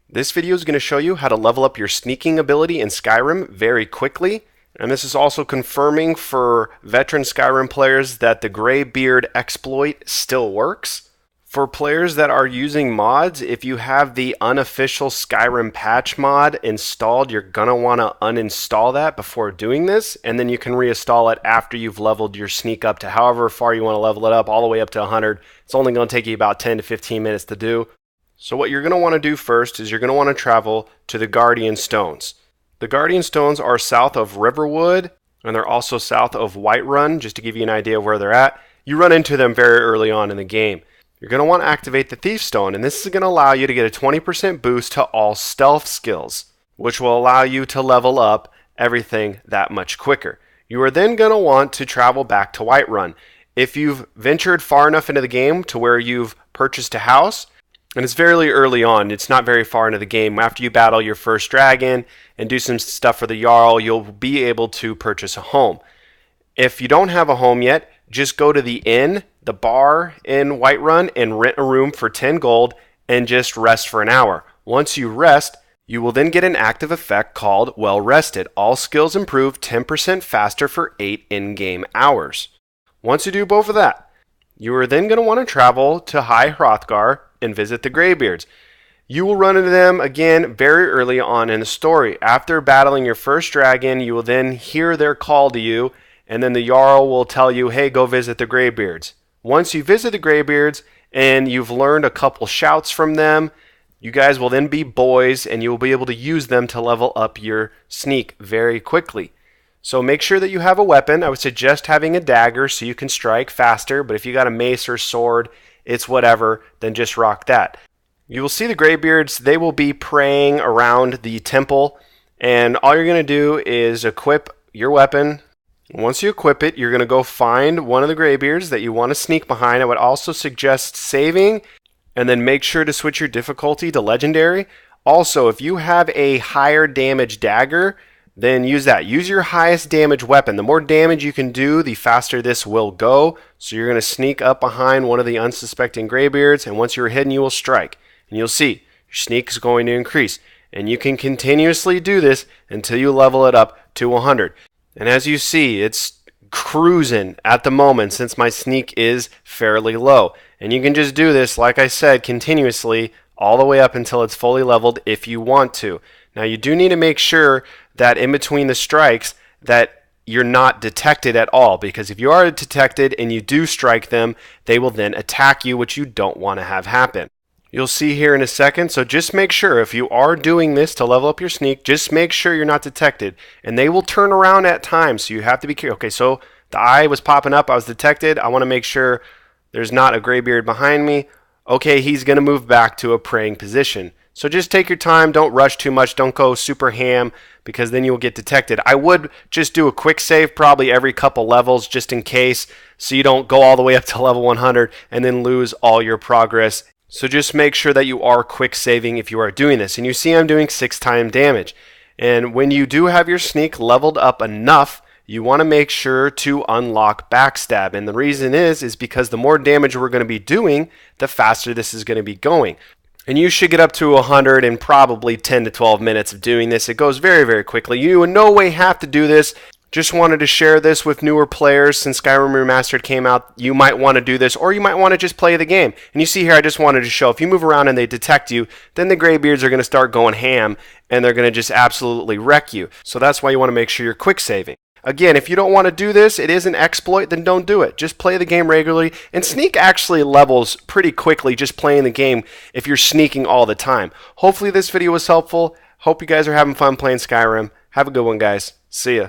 This video is going to show you how to level up your sneaking ability in Skyrim very quickly. And this is also confirming for veteran Skyrim players that the Greybeard exploit still works. For players that are using mods, if you have the unofficial Skyrim patch mod installed, you're going to want to uninstall that before doing this, and then you can reinstall it after you've leveled your sneak up to however far you want to level it up, all the way up to 100. It's only going to take you about 10 to 15 minutes to do. So what you're going to want to do first is you're going to want to travel to the Guardian Stones. The Guardian Stones are south of Riverwood, and they're also south of Whiterun, just to give you an idea of where they're at. You run into them very early on in the game. You're going to want to activate the Thief Stone, and this is going to allow you to get a 20% boost to all stealth skills, which will allow you to level up everything that much quicker. You are then going to want to travel back to Whiterun. If you've ventured far enough into the game to where you've purchased a house, and it's very early on, it's not very far into the game, after you battle your first dragon and do some stuff for the Jarl, you'll be able to purchase a home. If you don't have a home yet, just go to the inn, the bar in Whiterun, and rent a room for 10 gold and just rest for an hour. Once you rest, you will then get an active effect called Well Rested. All skills improve 10% faster for 8 in-game hours. Once you do both of that, you are then going to want to travel to High Hrothgar and visit the Greybeards. You will run into them again very early on in the story. After battling your first dragon, you will then hear their call to you, and then the Jarl will tell you, hey, go visit the Greybeards. Once you visit the Greybeards and you've learned a couple shouts from them, you guys will then be boys and you will be able to use them to level up your sneak very quickly. So make sure that you have a weapon. I would suggest having a dagger so you can strike faster, but if you got a mace or sword, it's whatever, then just rock that. You will see the Greybeards, they will be praying around the temple, and all you're going to do is equip your weapon. Once you equip it, you're going to go find one of the Greybeards that you want to sneak behind. I would also suggest saving, and then make sure to switch your difficulty to legendary. Also, if you have a higher damage dagger, then use that. Use your highest damage weapon. The more damage you can do, the faster this will go. So you're going to sneak up behind one of the unsuspecting Greybeards, and once you're hidden, you will strike. And you'll see, your sneak is going to increase. And you can continuously do this until you level it up to 100. And as you see, it's cruising at the moment since my sneak is fairly low. And you can just do this, like I said, continuously all the way up until it's fully leveled if you want to. Now you do need to make sure that in between the strikes that you're not detected at all, because if you are detected and you do strike them, they will then attack you, which you don't want to have happen. You'll see here in a second, so just make sure if you are doing this to level up your sneak, just make sure you're not detected, and they will turn around at times, so you have to be careful. Okay, so the eye was popping up, I was detected, I want to make sure there's not a Greybeard behind me. Okay, he's going to move back to a praying position. So just take your time, don't rush too much, don't go super ham, because then you'll get detected. I would just do a quick save probably every couple levels just in case, so you don't go all the way up to level 100 and then lose all your progress. So just make sure that you are quick saving if you are doing this. And you see I'm doing 6x damage. And when you do have your sneak leveled up enough, you want to make sure to unlock backstab. And the reason is because the more damage we're going to be doing, the faster this is going to be going. And you should get up to 100 in probably 10 to 12 minutes of doing this. It goes very quickly. You in no way have to do this. Just wanted to share this with newer players since Skyrim Remastered came out. You might want to do this, or you might want to just play the game. And you see here, I just wanted to show, if you move around and they detect you, then the Greybeards are going to start going ham, and they're going to just absolutely wreck you. So that's why you want to make sure you're quick saving. Again, if you don't want to do this, it is an exploit, then don't do it. Just play the game regularly, and sneak actually levels pretty quickly just playing the game if you're sneaking all the time. Hopefully this video was helpful. Hope you guys are having fun playing Skyrim. Have a good one, guys. See ya.